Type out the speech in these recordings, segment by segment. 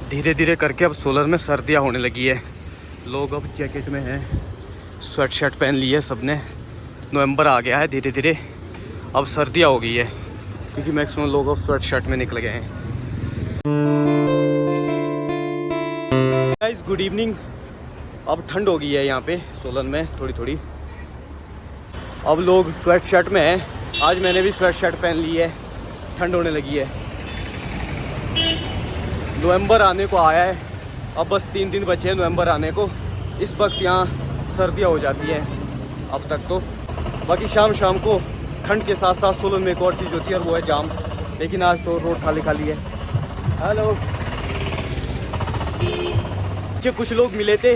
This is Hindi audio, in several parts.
धीरे धीरे करके अब सोलन में सर्दियाँ होने लगी है। लोग अब जैकेट में हैं, स्वेट शर्ट पहन ली है सबने। नवंबर आ गया है, धीरे धीरे अब सर्दियाँ हो गई है क्योंकि मैक्सिमम लोग अब स्वेट शर्ट में निकल गए हैं। Guys good evening. अब ठंड हो गई है यहाँ पे सोलन में थोड़ी थोड़ी। अब लोग स्वेट शर्ट में हैं। आज मैंने भी स्वेट शर्ट पहन ली है, ठंड होने लगी है। नवंबर आने को आया है, अब बस 3 दिन बचे हैं नवंबर आने को। इस वक्त यहाँ सर्दियाँ हो जाती हैं अब तक तो। बाकी शाम शाम को ठंड के साथ साथ सोलन में एक और चीज़ होती है और वो है जाम। लेकिन आज तो रोड खाली खाली है। हेलो, कुछ लोग मिले थे,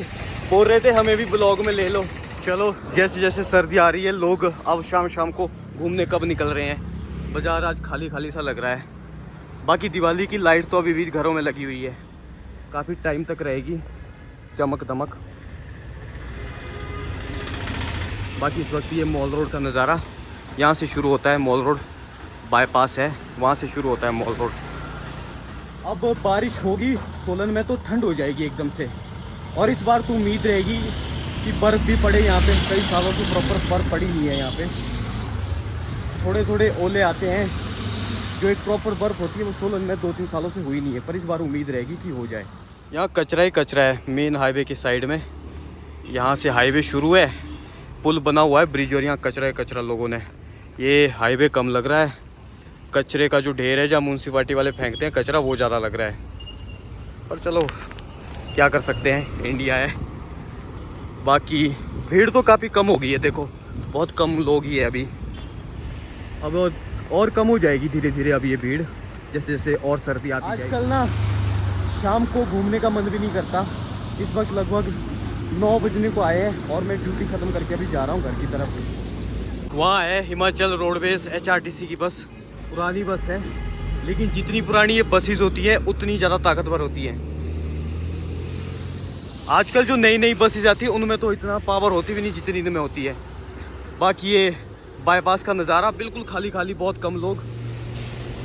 बोल रहे थे हमें भी ब्लॉग में ले लो। चलो, जैसे जैसे सर्दी आ रही है लोग अब शाम शाम को घूमने कब निकल रहे हैं। बाज़ार आज खाली खाली सा लग रहा है। बाकी दिवाली की लाइट तो अभी भी घरों में लगी हुई है, काफ़ी टाइम तक रहेगी चमक दमक। बाकी इस वक्त ये मॉल रोड का नज़ारा, यहाँ से शुरू होता है मॉल रोड, बाईपास है वहाँ से शुरू होता है मॉल रोड। अब बारिश होगी सोलन में तो ठंड हो जाएगी एकदम से। और इस बार तो उम्मीद रहेगी कि बर्फ़ भी पड़े यहाँ पे। कई सालों से प्रॉपर बर्फ़ पड़ी नहीं है यहाँ पे। थोड़े थोड़े ओले आते हैं, जो एक प्रॉपर बर्फ़ होती है वो सोलन में 2-3 सालों से हुई नहीं है, पर इस बार उम्मीद रहेगी कि हो जाए। यहाँ कचरा ही कचरा है मेन हाईवे की साइड में। यहाँ से हाईवे शुरू है, पुल बना हुआ है ब्रिज, और यहाँ कचरा ही कचरा लोगों ने। ये हाईवे कम लग रहा है, कचरे का जो ढेर है जहाँ म्यूनसिपाल्टी वाले फेंकते हैं कचरा वो ज़्यादा लग रहा है। पर चलो क्या कर सकते हैं, इंडिया है। बाकी भीड़ तो काफ़ी कम हो गई है, देखो बहुत कम लोग ही है अभी। अब और कम हो जाएगी धीरे धीरे अब ये भीड़, जैसे जैसे और सर्दी आती जाएगी। आजकल ना शाम को घूमने का मन भी नहीं करता। इस वक्त लगभग 9 बजने को आए हैं और मैं ड्यूटी ख़त्म करके अभी जा रहा हूँ घर की तरफ। वहाँ है हिमाचल रोडवेज़ HRTC की बस, पुरानी बस है, लेकिन जितनी पुरानी ये बसेस होती है उतनी ज़्यादा ताकतवर होती है। आजकल जो नई नई बसेस आती है उनमें तो इतना पावर होती भी नहीं जितनी इनमें होती है। बाकी ये बाईपास का नज़ारा बिल्कुल खाली खाली, बहुत कम लोग।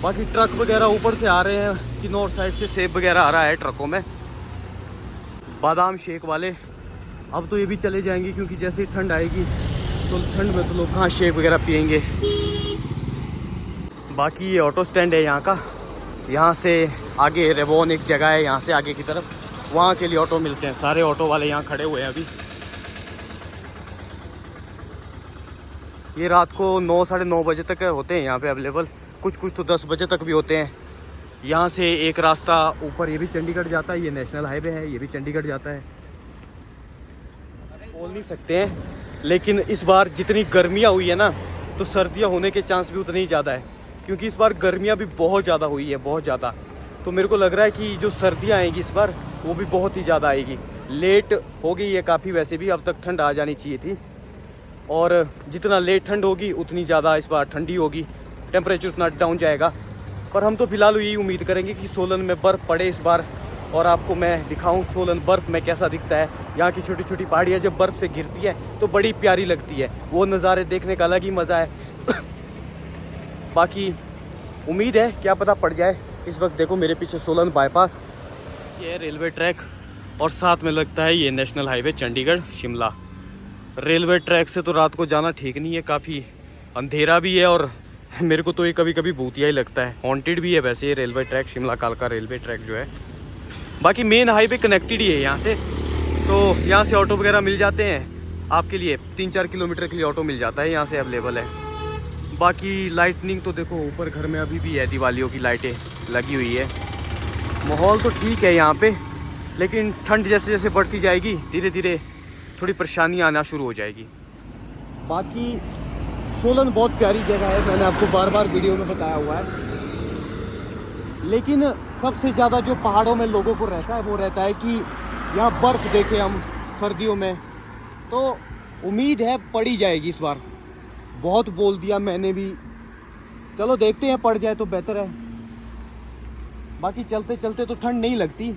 बाकी ट्रक वगैरह ऊपर से आ रहे हैं कि नॉर्थ साइड से सेब वगैरह आ रहा है ट्रकों में, बादाम शेक वाले। अब तो ये भी चले जाएंगे क्योंकि जैसे ही ठंड आएगी तो ठंड में तो लोग कहाँ शेक वगैरह पियेंगे। बाकी ये ऑटो स्टैंड है यहाँ का। यहाँ से आगे रेवोन एक जगह है, यहाँ से आगे की तरफ, वहाँ के लिए ऑटो मिलते हैं। सारे ऑटो वाले यहाँ खड़े हुए हैं अभी। ये रात को 9 साढ़े 9 बजे तक होते हैं यहाँ पे अवेलेबल, कुछ कुछ तो 10 बजे तक भी होते हैं। यहाँ से एक रास्ता ऊपर ये भी चंडीगढ़ जाता है, ये नेशनल हाईवे है, ये भी चंडीगढ़ जाता है। बोल नहीं सकते हैं, लेकिन इस बार जितनी गर्मियाँ हुई है ना तो सर्दियाँ होने के चांस भी उतने ही ज़्यादा है, क्योंकि इस बार गर्मियाँ भी बहुत ज़्यादा हुई है, बहुत ज़्यादा। तो मेरे को लग रहा है कि जो सर्दियाँ आएंगी इस बार वो भी बहुत ही ज़्यादा आएगी। लेट हो गई है काफ़ी, वैसे भी अब तक ठंड आ जानी चाहिए थी, और जितना लेट ठंड होगी उतनी ज़्यादा इस बार ठंडी होगी, टेम्परेचर उतना डाउन जाएगा। पर हम तो फ़िलहाल यही उम्मीद करेंगे कि सोलन में बर्फ़ पड़े इस बार, और आपको मैं दिखाऊं सोलन बर्फ़ में कैसा दिखता है। यहाँ की छोटी छोटी पहाड़ियाँ जब बर्फ़ से गिरती है तो बड़ी प्यारी लगती है, वो नज़ारे देखने का अलग ही मज़ा है। बाकी उम्मीद है क्या पता पड़ जाए। इस वक्त देखो मेरे पीछे सोलन बाईपास, ये है रेलवे ट्रैक, और साथ में लगता है ये national highway Chandigarh Shimla. Railway track से तो रात को जाना ठीक नहीं है, काफ़ी अंधेरा भी है, और मेरे को तो ये कभी कभी भूतिया ही लगता है। हॉन्टेड भी है वैसे ये रेलवे ट्रैक, शिमला कालका रेलवे ट्रैक जो है। बाकी मेन हाईवे कनेक्टेड ही है यहाँ से, तो यहाँ से ऑटो वगैरह मिल जाते हैं आपके लिए। 3-4 किलोमीटर के लिए ऑटो मिल जाता है, यहाँ से अवेलेबल है। बाकी लाइटनिंग तो देखो ऊपर घर में अभी भी है, दिवालियों की लाइटें लगी हुई है। माहौल तो ठीक है यहाँ पे, लेकिन ठंड जैसे जैसे बढ़ती जाएगी धीरे धीरे थोड़ी परेशानियाँ आना शुरू हो जाएगी। बाकी सोलन बहुत प्यारी जगह है, मैंने आपको बार बार वीडियो में बताया हुआ है। लेकिन सबसे ज़्यादा जो पहाड़ों में लोगों को रहता है वो रहता है कि यहाँ बर्फ़ देखें हम सर्दियों में, तो उम्मीद है पड़ी जाएगी इस बार। बहुत बोल दिया मैंने भी, चलो देखते हैं, पड़ जाए तो बेहतर है। बाकी चलते चलते तो ठंड नहीं लगती,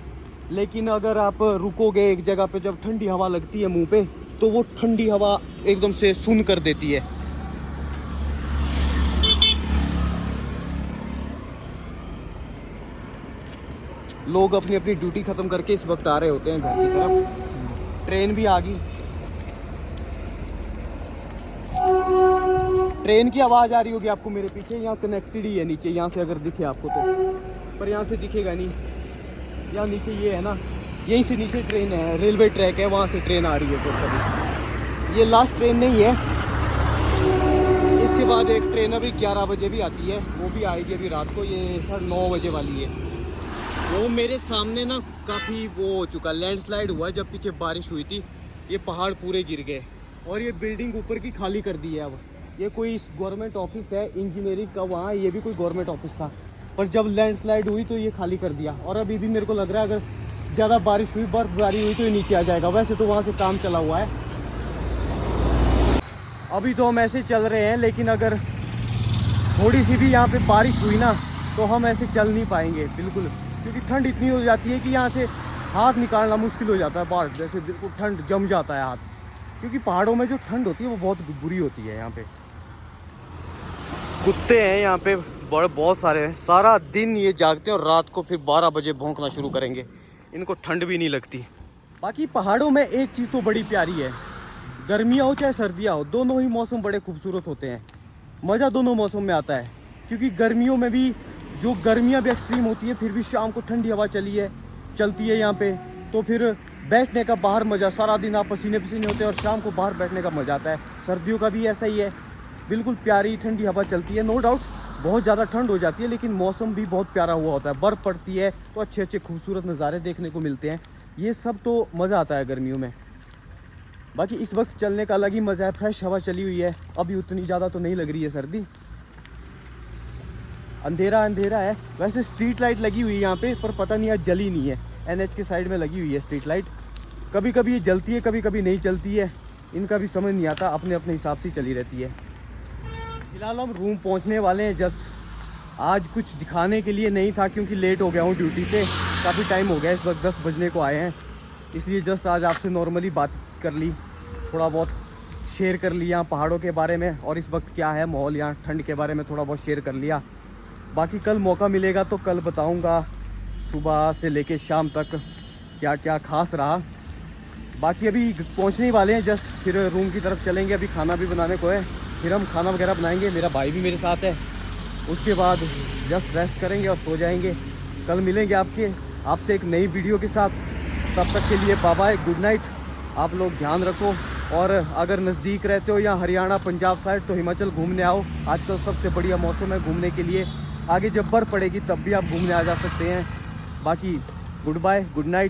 लेकिन अगर आप रुकोगे एक जगह पे जब ठंडी हवा लगती है मुंह पे, तो वो ठंडी हवा एकदम से सुन्न कर देती है। लोग अपनी अपनी ड्यूटी ख़त्म करके इस वक्त आ रहे होते हैं घर की तरफ। ट्रेन भी आ गई। ट्रेन की आवाज़ आ रही होगी आपको मेरे पीछे। यहाँ कनेक्टेड ही है नीचे, यहाँ से अगर दिखे आपको तो, पर यहाँ से दिखेगा नहीं। यहाँ नीचे ये है ना, यहीं से नीचे ट्रेन है, रेलवे ट्रैक है, वहाँ से ट्रेन आ रही है। तो ये लास्ट ट्रेन नहीं है, इसके बाद एक ट्रेन अभी 11 बजे भी आती है, वो भी आएगी अभी रात को। ये 9:30 बजे वाली है। वो मेरे सामने ना काफ़ी वो हो चुका, लैंडस्लाइड हुआ जब पीछे बारिश हुई थी। ये पहाड़ पूरे गिर गए और ये बिल्डिंग ऊपर की खाली कर दी है। अब ये कोई गवर्नमेंट ऑफिस है इंजीनियरिंग का, वहाँ ये भी कोई गवर्नमेंट ऑफिस था, पर जब लैंडस्लाइड हुई तो ये खाली कर दिया। और अभी भी मेरे को लग रहा है अगर ज़्यादा बारिश हुई, बर्फबारी हुई तो ये नीचे आ जाएगा। वैसे तो वहाँ से काम चला हुआ है। अभी तो हम ऐसे चल रहे हैं, लेकिन अगर थोड़ी सी भी यहाँ पे बारिश हुई ना तो हम ऐसे चल नहीं पाएंगे बिल्कुल, क्योंकि ठंड इतनी हो जाती है कि यहाँ से हाथ निकालना मुश्किल हो जाता है। बाहर जैसे बिल्कुल ठंड जम जाता है हाथ, क्योंकि पहाड़ों में जो ठंड होती है वो बहुत बुरी होती है। यहाँ पे कुत्ते हैं यहाँ पे बहुत सारे हैं। सारा दिन ये जागते हैं और रात को फिर 12 बजे भौंकना शुरू करेंगे। इनको ठंड भी नहीं लगती। बाकी पहाड़ों में एक चीज़ तो बड़ी प्यारी है, गर्मियाँ हो चाहे सर्दियाँ हो, दोनों ही मौसम बड़े खूबसूरत होते हैं। मज़ा दोनों मौसम में आता है, क्योंकि गर्मियों में भी जो गर्मियाँ भी एक्सट्रीम होती है, फिर भी शाम को ठंडी हवा चलती है यहाँ पे, तो फिर बैठने का बाहर मज़ा, सारा दिन आप पसीने पसीने होते हैं और शाम को बाहर बैठने का मज़ा आता है। सर्दियों का भी ऐसा ही है, बिल्कुल प्यारी ठंडी हवा चलती है। नो डाउट बहुत ज़्यादा ठंड हो जाती है, लेकिन मौसम भी बहुत प्यारा हुआ होता है। बर्फ़ पड़ती है तो अच्छे अच्छे खूबसूरत नज़ारे देखने को मिलते हैं। ये सब तो मज़ा आता है गर्मियों में। बाकी इस वक्त चलने का अलग ही मज़ा है, फ्रेश हवा चली हुई है। अभी उतनी ज़्यादा तो नहीं लग रही है सर्दी। अंधेरा अंधेरा है। वैसे स्ट्रीट लाइट लगी हुई है यहाँ पे, पर पता नहीं आज जली नहीं है। NH के साइड में लगी हुई है स्ट्रीट लाइट। कभी कभी ये जलती है, कभी कभी नहीं चलती है। इनका भी समझ नहीं आता, अपने अपने हिसाब से चली रहती है। फिलहाल हम रूम पहुँचने वाले हैं जस्ट। आज कुछ दिखाने के लिए नहीं था, क्योंकि लेट हो गया हूँ ड्यूटी से, काफ़ी टाइम हो गया। इस वक्त 10 बजने को आए हैं, इसलिए जस्ट आज आपसे नॉर्मली बात कर ली, थोड़ा बहुत शेयर कर लिया पहाड़ों के बारे में, और इस वक्त क्या है माहौल यहाँ ठंड के बारे में थोड़ा बहुत शेयर कर लिया। बाकी कल मौका मिलेगा तो कल बताऊंगा सुबह से लेके शाम तक क्या क्या खास रहा। बाकी अभी पहुंचने ही वाले हैं जस्ट, फिर रूम की तरफ चलेंगे। अभी खाना भी बनाने को है, फिर हम खाना वगैरह बनाएंगे। मेरा भाई भी मेरे साथ है। उसके बाद जस्ट रेस्ट करेंगे और सो जाएंगे। कल मिलेंगे आपसे एक नई वीडियो के साथ। तब तक के लिए बाय बाय, गुड नाइट। आप लोग ध्यान रखो, और अगर नज़दीक रहते हो या हरियाणा पंजाब साइड तो हिमाचल घूमने आओ। आजकल सबसे बढ़िया मौसम है घूमने के लिए। आगे जब बर्फ़ पड़ेगी तब भी आप घूमने आ जा सकते हैं। बाकी गुड बाय, गुड नाइट।